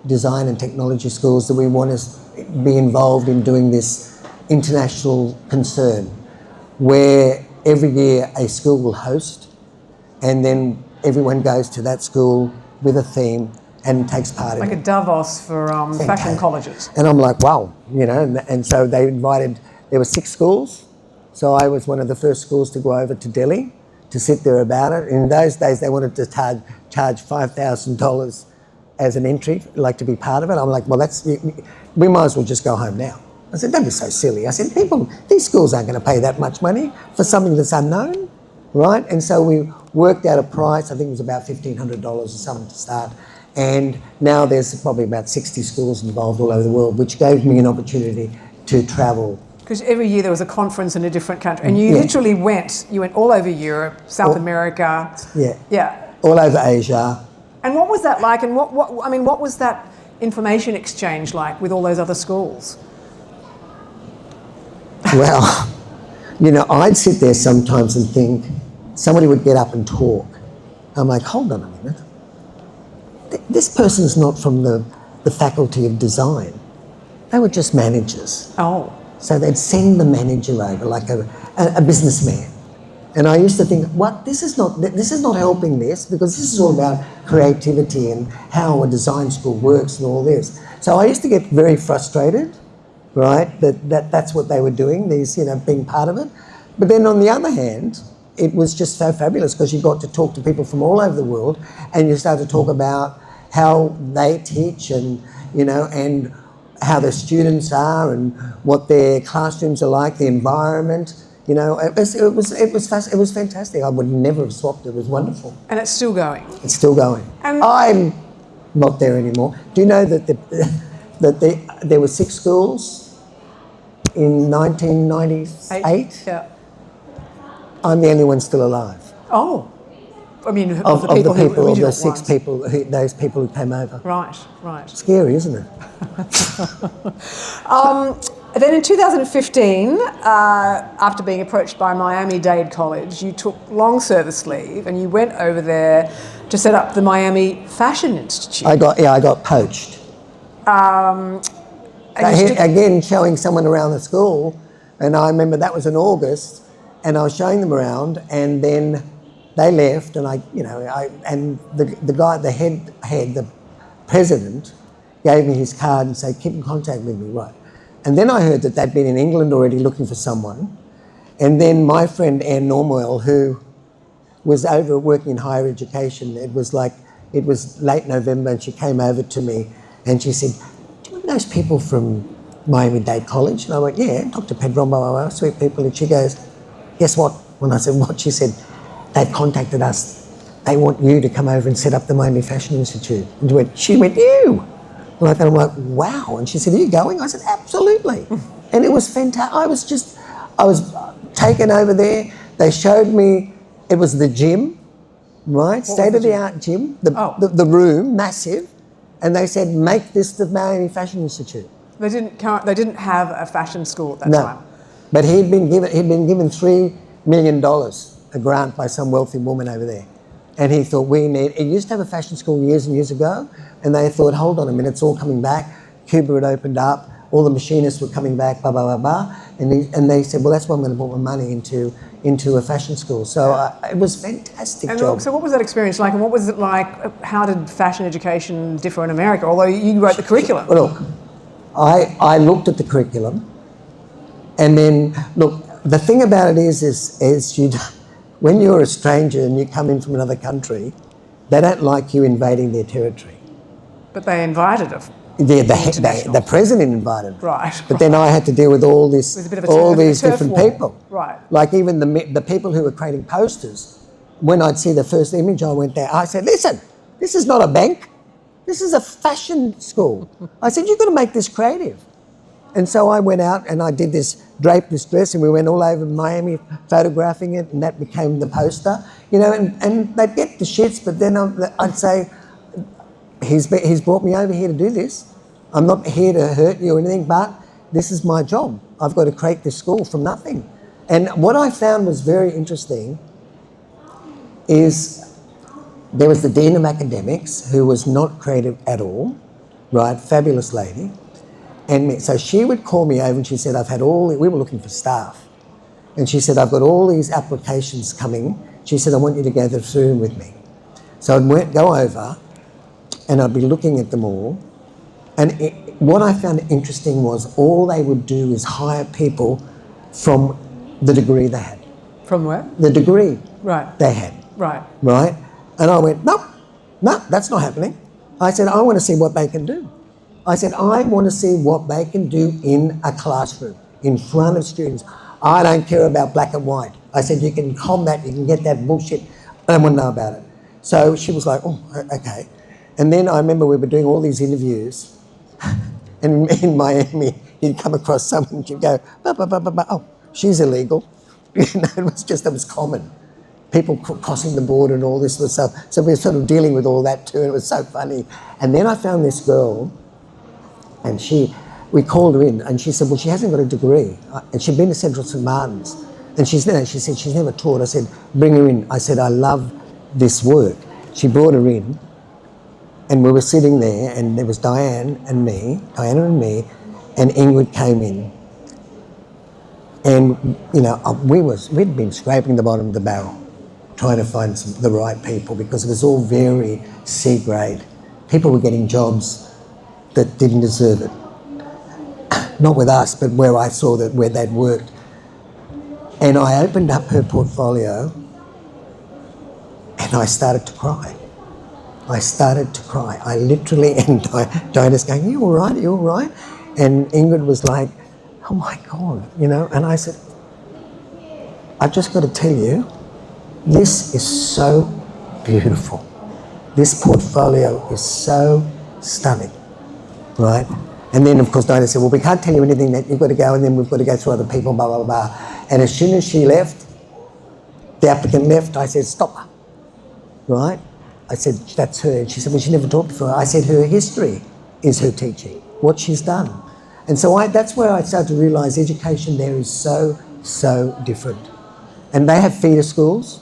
design and technology schools, that we want to be involved in doing this international concern where every year a school will host, and then everyone goes to that school with a theme and takes part Like in a it. Davos for fashion colleges. And I'm like, wow, you know, and so they invited, there were 6 schools. So I was one of the first schools to go over to Delhi to sit there about it. In those days, they wanted to charge $5,000 as an entry, like to be part of it. I'm like, well, we might as well just go home now. I said, don't be so silly. I said, these schools aren't going to pay that much money for something that's unknown, right? And so we worked out a price, I think it was about $1,500 or something to start. And now there's probably about 60 schools involved all over the world, which gave me an opportunity to travel. Because every year there was a conference in a different country, and you literally you went all over Europe, South America. Yeah. All over Asia. And what was that like? And what was that information exchange like with all those other schools? Well, you know, I'd sit there sometimes and think somebody would get up and talk. I'm like, hold on a minute. This person's not from the faculty of design. They were just managers. Oh. So they'd send the manager over like a businessman. And I used to think, what? This is not helping this, because this is all about creativity and how a design school works and all this. So I used to get very frustrated, right? That's what they were doing, these, you know, being part of it. But then on the other hand, it was just so fabulous because you got to talk to people from all over the world, and you start to talk about how they teach and, you know, and how the students are and what their classrooms are like, the environment. You know, it was fantastic. I would never have swapped it. It was wonderful. And it's still going. It's still going. And I'm not there anymore. Do you know that there were 6 schools in 1998? Yeah. I'm the only one still alive. Oh. I mean, Of the people, of the 6 ones. people, those people who came over. Right, right. Scary, isn't it? Then in 2015, after being approached by Miami-Dade College, you took long service leave and you went over there to set up the Miami Fashion Institute. I got poached. Again, showing someone around the school, and I remember that was in August, and I was showing them around, and then they left, and the guy, the head, the president, gave me his card and said, keep in contact with me, right? And then I heard that they'd been in England already looking for someone. And then my friend Anne Normwell, who was over working in higher education, it was late November, and she came over to me and she said, do you know those people from Miami-Dade College? And I went, yeah, Dr. Pedron, blah, blah, blah, sweet people. And she goes, guess what? When I said, what? She said, they've contacted us. They want you to come over and set up the Miami Fashion Institute. And she went, you? And I'm like, wow. And she said, are you going? I said, absolutely. And it was fantastic. I was taken over there. They showed me, it was the gym, right? State-of-the-art gym, the room, massive. And they said, make this the Miami Fashion Institute. They didn't have a fashion school at that time. No, but he'd been given $3 million, a grant by some wealthy woman over there. And he thought, it used to have a fashion school years and years ago, and they thought, hold on a minute, it's all coming back. Cuba had opened up, all the machinists were coming back, blah, blah, blah, blah. And they said, well, that's why I'm going to put my money into a fashion school. So it was a fantastic job. So what was that experience like, and what was it like? How did fashion education differ in America, although you wrote the curriculum? Well, look, I looked at the curriculum, and then, look, the thing about it is when you're a stranger and you come in from another country, they don't like you invading their territory. But they invited us. Yeah, the president invited. Right. But then I had to deal with all these different people. Right. Like even the people who were creating posters. When I'd see the first image, I went there. I said, listen, this is not a bank. This is a fashion school. I said, you've got to make this creative. And so I went out and I did draped this dress, and we went all over Miami photographing it, and that became the poster. You know, and they'd get the shits, but then I'd say, he's brought me over here to do this. I'm not here to hurt you or anything, but this is my job. I've got to create this school from nothing. And what I found was very interesting is there was the Dean of Academics, who was not creative at all, right? Fabulous lady. And so she would call me over and she said, we were looking for staff. And she said, I've got all these applications coming. She said, I want you to go through them with me. So I'd go over, and I'd be looking at them all. And what I found interesting was all they would do is hire people from the degree they had. From where? The degree Right. they had. Right. Right? And I went, no, that's not happening. I said, I want to see what they can do. I said, I want to see what they can do in a classroom, in front of students. I don't care about black and white. I said, you can combat, you can get that bullshit. I don't want to know about it. So she was like, oh, okay. And then I remember we were doing all these interviews, and in Miami, you'd come across someone and you'd go, oh, she's illegal. It was common. People crossing the border and all this sort of stuff. So we were sort of dealing with all that too, and it was so funny. And then I found this girl, and we called her in, and she said, well, she hasn't got a degree. And she'd been to Central St. Martin's. And she said, she's never taught. I said, bring her in. I said, I love this work. She brought her in, and we were sitting there, and there was Diana and me, and Ingrid came in. And, you know, we'd been scraping the bottom of the barrel, trying to find the right people, because it was all very C grade. People were getting jobs that didn't deserve it. Not with us, but where I saw that where they'd worked. And I opened up her portfolio and I started to cry. I literally, and Diana's going, you all right, you all right? And Ingrid was like, oh my God, you know? And I said, I've just got to tell you, this is so beautiful. This portfolio is so stunning, right? And then, of course, Diana said, well, we can't tell you anything, that you've got to go, and then we've got to go through other people, blah, blah, blah. And as soon as she left, the applicant left, I said, stop her, right? I said, that's her. And she said, well, she never taught before. I said, her history is her teaching, what she's done. And so that's where I started to realise education there is so, so different. And they have feeder schools.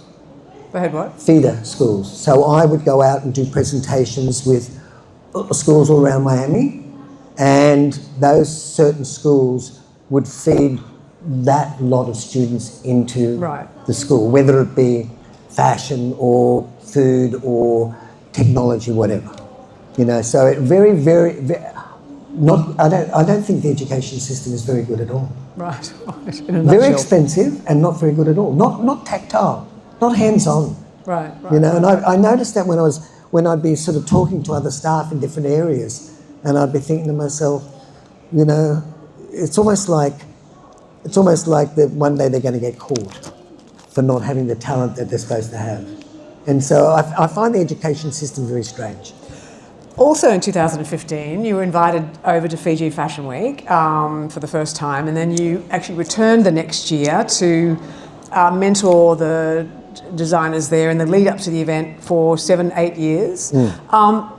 They had what? Feeder schools. So I would go out and do presentations with schools all around Miami, and those certain schools would feed that lot of students into the school, whether it be fashion or food or technology, whatever. You know, so it very, very, I don't think the education system is very good at all. Right. In a very nutshell. expensive and not very good at all. Not tactile, not hands-on. Right. You know, and I noticed that when I'd be sort of talking to other staff in different areas, and I'd be thinking to myself, you know, it's almost like that one day they're going to get caught for not having the talent that they're supposed to have. And so I find the education system very strange. Also in 2015, you were invited over to Fiji Fashion Week for the first time, and then you actually returned the next year to mentor the designers there in the lead up to the event for 7-8 years.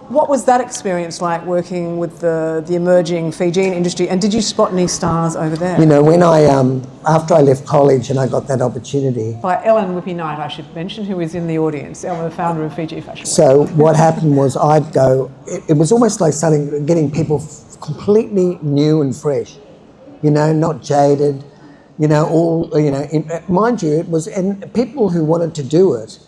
What was that experience like, working with the emerging Fijian industry, and did you spot any stars over there? You know, when after I left college and I got that opportunity. By Ellen Whippy Knight, I should mention, who is in the audience, Ellen, the founder of Fiji Fashion Week. So what happened was I'd go, it was almost like getting people completely new and fresh, you know, not jaded. You know, mind you, it was, and people who wanted to do it,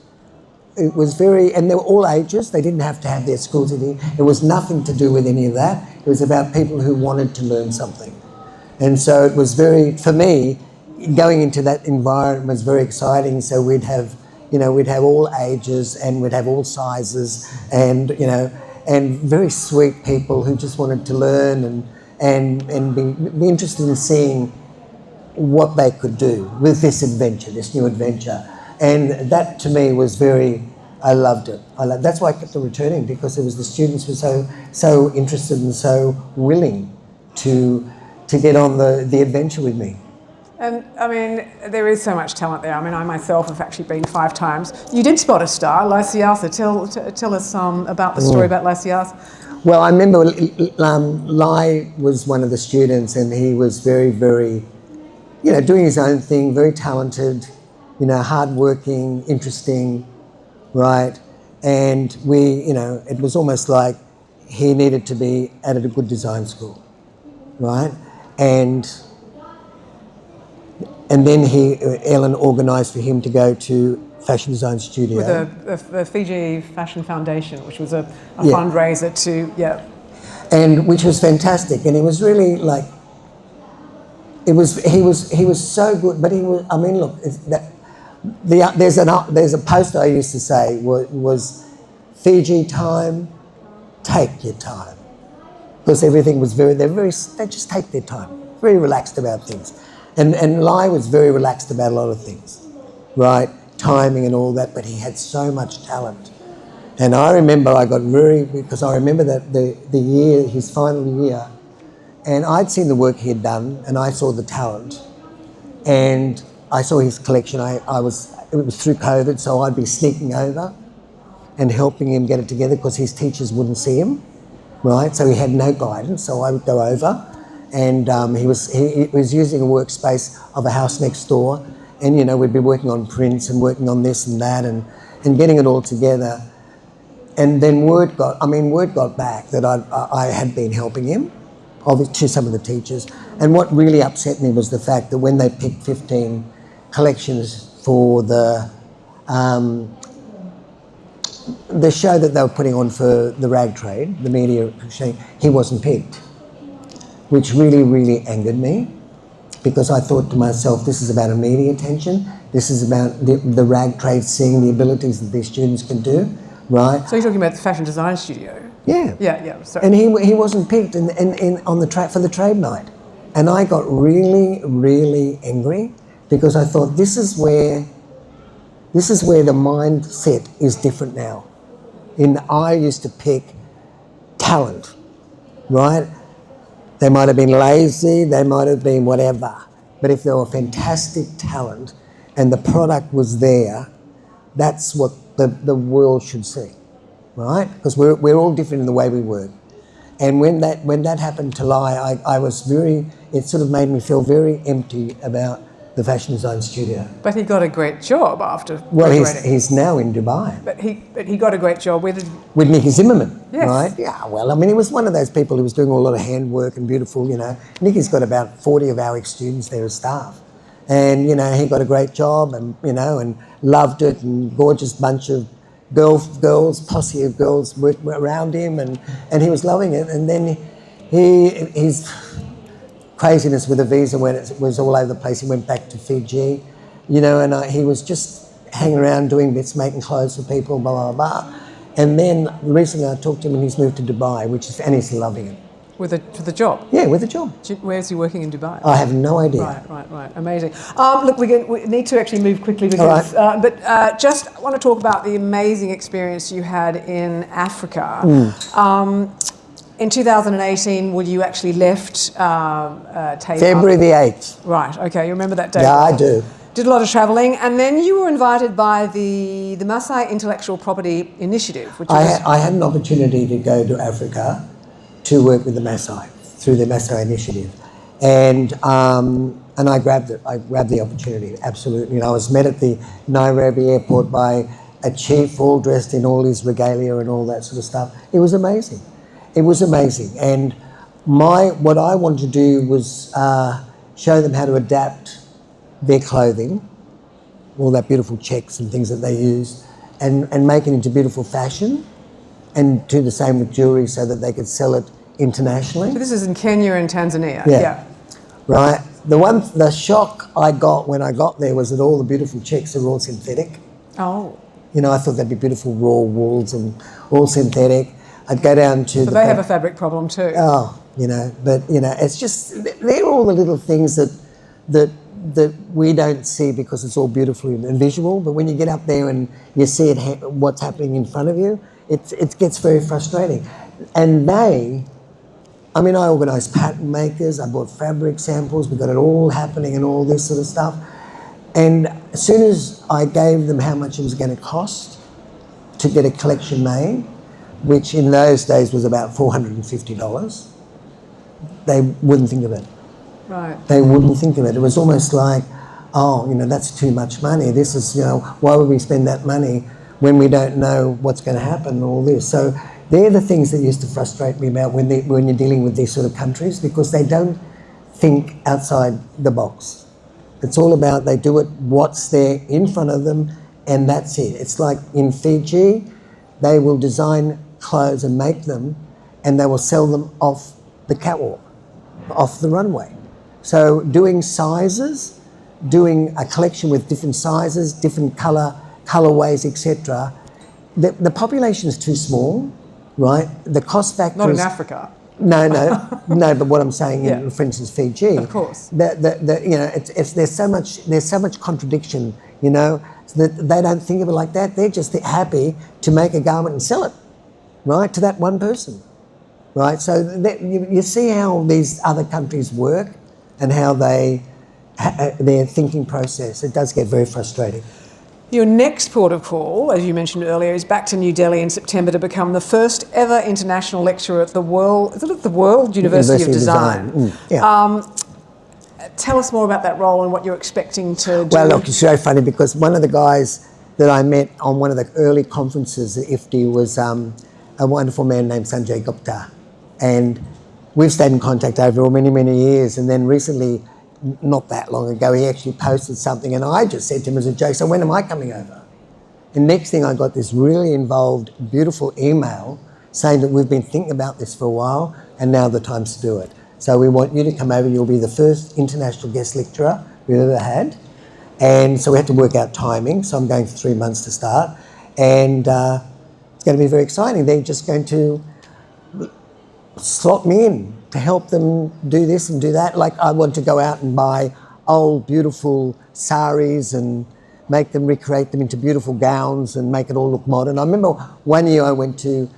it was and they were all ages. They didn't have to have their schools. It was nothing to do with any of that. It was about people who wanted to learn something. And so it was for me, going into that environment was very exciting. So we'd have all ages and we'd have all sizes, and, you know, and very sweet people who just wanted to learn and be interested in seeing what they could do with this new adventure. And that to me was I loved it. That's why I kept on returning, because it was the students were so interested and so willing to get on the adventure with me. And I mean, there is so much talent there. I mean, I myself have actually been 5 times. You did spot a star, Lysiasa. Tell us about the story about Lysiasa. Well, I remember Lai was one of the students, and he was very, very, you know, doing his own thing, very talented, you know, hardworking, interesting, right? And it was almost like he needed to be at a good design school, right? And then Ellen organised for him to go to fashion design studio. With the Fiji Fashion Foundation, which was a Yeah. fundraiser to, And which was fantastic. And it was really like, he was so good, but he was, I mean, look, there's a post I used to say was Fiji time, take your time. Because everything was they just take their time, very relaxed about things. And Lai was very relaxed about a lot of things, right? Timing and all that, but he had so much talent. And I remember because I remember that the year, his final year, and I'd seen the work he had done and I saw the talent and I saw his collection. It was through COVID, so I'd be sneaking over and helping him get it together because his teachers wouldn't see him, right? So he had no guidance, so I would go over and he was using a workspace of a house next door and, you know, we'd be working on prints and working on this and that and getting it all together. And then word got back that I had been helping him, to some of the teachers. And what really upset me was the fact that when they picked 15 collections for the show that they were putting on for the rag trade, the media, he wasn't picked, which really, really angered me because I thought to myself, this is about a media attention. This is about the rag trade seeing the abilities that these students can do, right? So you're talking about the fashion design studio? Yeah. Yeah. Sorry. And he wasn't picked on the trade night. And I got really, really angry because I thought this is where the mindset is different now. I used to pick talent, right? They might have been lazy, they might have been whatever. But if they were fantastic talent and the product was there, that's what the world should see. Right? Because we're all different in the way we work. And when that happened to Lai, it sort of made me feel very empty about the fashion design studio. But he got a great job after Well, graduating. he's now in Dubai. But he got a great job with Nicky Zimmerman, yes. right? Yeah, well, I mean, he was one of those people who was doing a lot of handwork and beautiful, you know. Nicky's got about 40 of our ex-students there as staff. And, you know, he got a great job and, you know, and loved it and gorgeous bunch of posse of girls worked around him and he was loving it. And then his craziness with the visa when it was all over the place, he went back to Fiji, you know, and he was just hanging around doing bits, making clothes for people, blah, blah, blah. And then recently I talked to him and he's moved to Dubai, and he's loving it. with the job? Yeah, with a job. Where's he working in Dubai? I have no idea. Right. Amazing. Look, we need to actually move quickly because, but just want to talk about the amazing experience you had in Africa. In 2018, you actually left Tape February the 8th. Right, okay, you remember that day? Yeah, I do. Did a lot of travelling, and then you were invited by the Maasai Intellectual Property Initiative, which I had an opportunity to go to Africa to work with the Maasai through the Maasai Initiative, and I grabbed it. I grabbed the opportunity, absolutely. And I was met at the Nairobi airport by a chief, all dressed in all his regalia and all that sort of stuff. It was amazing. It was amazing, and what I wanted to do was show them how to adapt their clothing, all that beautiful checks and things that they use, and make it into beautiful fashion, and do the same with jewellery so that they could sell it internationally. So this is in Kenya and Tanzania. Yeah. Right. The shock I got when I got there was that all the beautiful checks are all synthetic. Oh. You know, I thought they'd be beautiful raw wools and all synthetic. I'd go down to So they have a fabric problem too. Oh, you know, but you know, it's just they're all the little things that we don't see because it's all beautiful and visual. But when you get up there and you see what's happening in front of you, it gets very frustrating. And I organised pattern makers. I bought fabric samples. We got it all happening and all this sort of stuff. And as soon as I gave them how much it was going to cost to get a collection made, which in those days was about $450, they wouldn't think of it. Right. They wouldn't think of it. It was almost like, oh, you know, that's too much money. This is, you know, why would we spend that money when we don't know what's going to happen and all this? So they're the things that used to frustrate me about when you're dealing with these sort of countries, because they don't think outside the box. It's all about they do it what's there in front of them and that's it. It's like in Fiji, they will design clothes and make them, and they will sell them off the catwalk, off the runway. So doing sizes, doing a collection with different sizes, different colorways, etc. The population is too small, right? The cost factor Not in is, Africa. no, no. But what I'm saying, Yeah. in, for instance, Fiji, Of course. there's so much contradiction, so that they don't think of it like that. They're just happy to make a garment and sell it, right, to that one person, right? So you see how these other countries work and how their thinking process. It does get very frustrating. Your next port of call, as you mentioned earlier, is back to New Delhi in September to become the first ever international lecturer at the World University of Design. Yeah. Tell us more about that role and what you're expecting to do. Well, look, it's very funny because one of the guys that I met on one of the early conferences at IFTI was a wonderful man named Sanjay Gupta. And we've stayed in contact over many, many years. And then recently, not that long ago, he actually posted something, and I just said to him as a joke, so when am I coming over? And next thing, I got this really involved, beautiful email saying that we've been thinking about this for a while and now the time's to do it. So we want you to come over. You'll be the first international guest lecturer we've ever had. And so we have to work out timing. So I'm going for 3 months to start. And it's going to be very exciting. They're just going to slot me in to help them do this and do that. Like, I want to go out and buy old, beautiful saris and make them, recreate them into beautiful gowns and make it all look modern. I remember one year I went to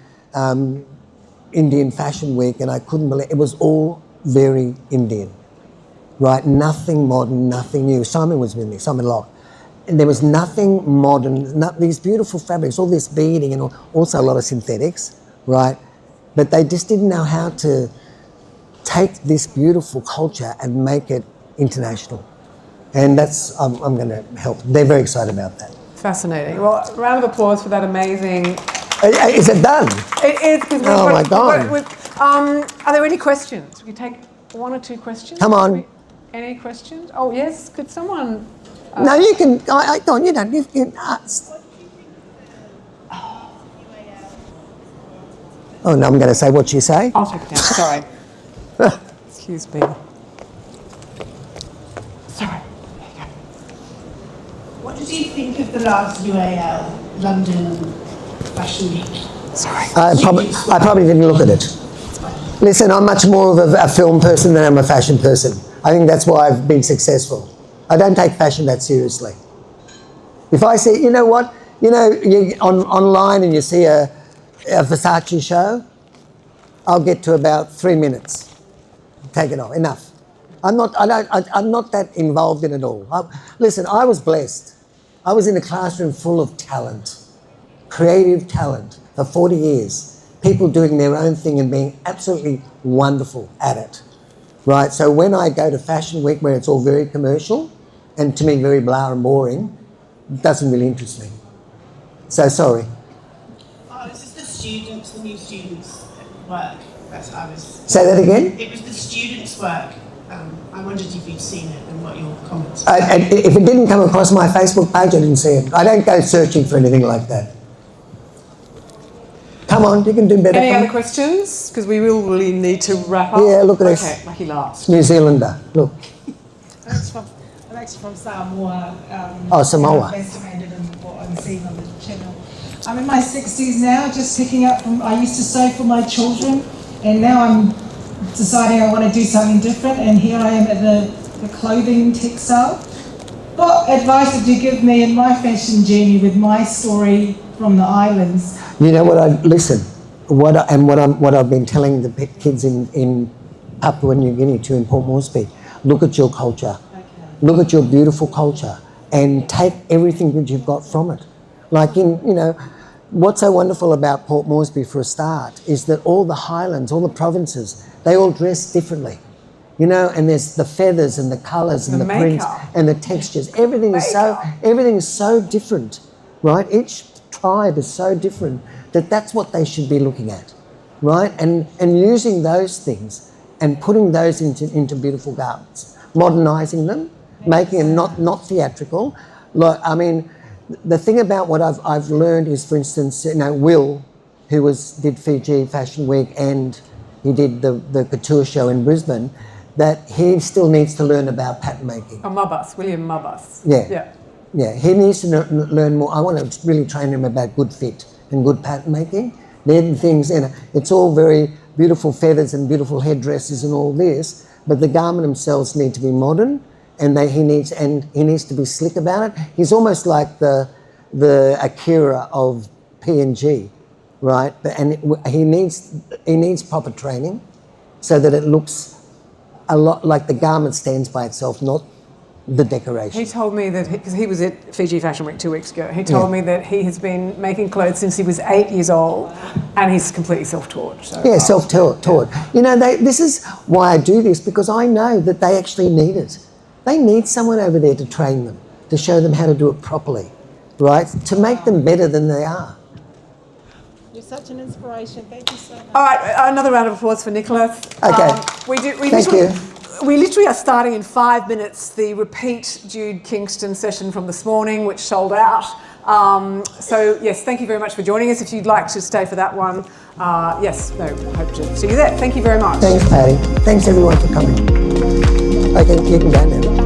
Indian Fashion Week, and I couldn't believe it was all very Indian, right? Nothing modern, nothing new. Simon was with me, Simon Locke. And there was nothing modern, these beautiful fabrics, all this beading, and also a lot of synthetics, right? But they just didn't know how to take this beautiful culture and make it international. And that's, I'm going to help. They're very excited about that. Fascinating. Well, a round of applause for that amazing... Is it done? It is. Because oh, my God. Are there any questions? We can take 1 or 2 questions. Come on. Any questions? Oh, yes. Could someone... No, you can... I don't, you don't. You can ask. Oh, no, I'm going to say what you say. I'll take it down. Sorry. Excuse me. Sorry. There you go. What did you think of the last UAL London Fashion Week? Sorry. I probably didn't look at it. Listen, I'm much more of a film person than I'm a fashion person. I think that's why I've been successful. I don't take fashion that seriously. If I see, you know what, you're online and you see a Versace show, I'll get to about 3 minutes. Take it off. Enough. I'm not that involved in it all. Listen, I was blessed. I was in a classroom full of talent, creative talent for 40 years. People doing their own thing and being absolutely wonderful at it. Right? So when I go to Fashion Week where it's all very commercial and to me very blah and boring, it doesn't really interest me. So sorry. Oh, this is the new students' work. That's what I was... Say that again? It was the students' work. I wondered if you'd seen it and what your comments were. And if it didn't come across my Facebook page, I didn't see it. I don't go searching for anything like that. Come on, you can do better. Any other questions? Because we will really need to wrap up. Yeah, look at this. Okay, lucky last. New Zealander, look. I'm actually from Samoa. Oh, Samoa. I'm estimated in what I'm seeing on the channel. I'm in my 60s now, just picking up from, I used to sew for my children, and now I'm deciding I want to do something different, and here I am at the clothing textile. What advice would you give me in my fashion journey with my story from the islands? You know what? What I've been telling the kids in Papua New Guinea too, in Port Moresby. Look at your culture. Okay. Look at your beautiful culture, and take everything that you've got from it. Like what's so wonderful about Port Moresby for a start is that all the highlands, all the provinces, they all dress differently. And there's the feathers and the colours and the prints and the textures. Everything is so different, right? Each tribe is so different that's what they should be looking at, right? And using those things and putting those into beautiful garments, modernising them, making them not theatrical. Look, I mean, the thing about what I've learned is, for instance, Will, who did Fiji Fashion Week and he did the couture show in Brisbane, that he still needs to learn about pattern making. Oh, William Mubus. Yeah. Yeah, he needs to learn more. I want to really train him about good fit and good pattern making. They're the things, it's all very beautiful feathers and beautiful headdresses and all this, but the garment themselves need to be modern, and he needs to be slick about it. He's almost like the Akira of P&G, right? And he needs proper training so that it looks a lot like the garment stands by itself, not the decoration. He told me that, because he was at Fiji Fashion Week 2 weeks ago, he told me that he has been making clothes since he was 8 years old, and he's completely self-taught. So, yeah, self-taught. Yeah. This is why I do this, because I know that they actually need it. They need someone over there to train them, to show them how to do it properly, right? To make them better than they are. You're such an inspiration. Thank you so much. All right, another round of applause for Nicholas. Okay. Thank you. We literally are starting in 5 minutes the repeat Jude Kingston session from this morning, which sold out. So yes, thank you very much for joining us. If you'd like to stay for that one, hope to see you there. Thank you very much. Thanks, Patty. Thanks everyone for coming. Okay, you can go now.